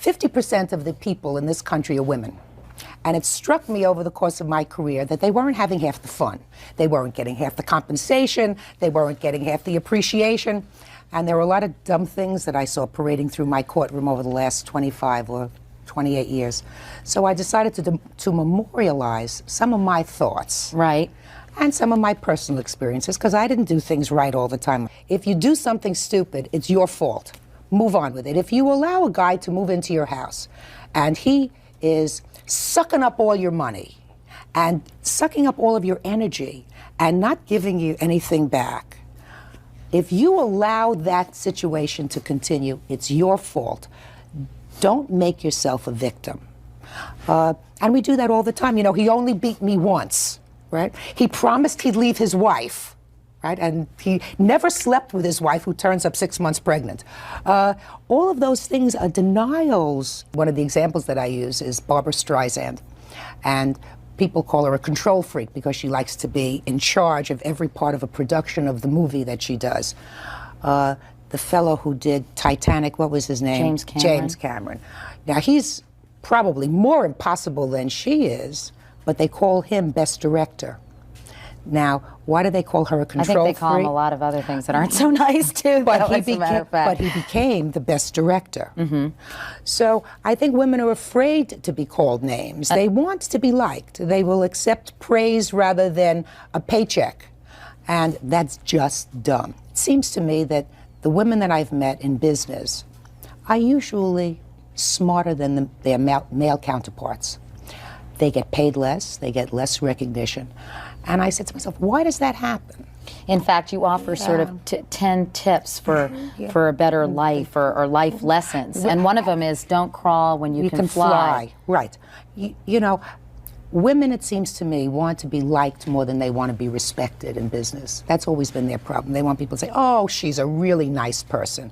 50% of the people in this country are women. And it struck me over the course of my career that they weren't having half the fun. They weren't getting half the compensation. They weren't getting half the appreciation. And there were a lot of dumb things that I saw parading through my courtroom over the last 25 or 28 years. So I decided to memorialize some of my thoughts. Right. And some of my personal experiences, because I didn't do things right all the time. If you do something stupid, it's your fault. Move on with it. If you allow a guy to move into your house and he is sucking up all your money and sucking up all of your energy and not giving you anything back, if you allow that situation to continue, it's your fault. Don't make yourself a victim. And we do that all the time. You know, he only beat me once, right? He promised he'd leave his wife, right? And he never slept with his wife, who turns up 6 months pregnant. All of those things are denials. One of the examples that I use is Barbra Streisand. And people call her a control freak because she likes to be in charge of every part of a production of the movie that she does. The fellow who did Titanic, what was his name? James Cameron. James Cameron. Now, he's probably more impossible than she is, but they call him Best Director. Now, why do they call her a control freak? I think they call him a lot of other things that aren't so nice, too, but, as a matter of fact. But he became the Best Director. So I think women are afraid to be called names. They want to be liked. They will accept praise rather than a paycheck. And that's just dumb. It seems to me that the women that I've met in business are usually smarter than their male counterparts. They get paid less, they get less recognition. And I said to myself, why does that happen? In fact, you offer sort of 10 tips for a better life or life lessons. And one of them is don't crawl when you can fly. Right. You know, women, it seems to me, want to be liked more than they want to be respected in business. That's always been their problem. They want people to say, oh, she's a really nice person.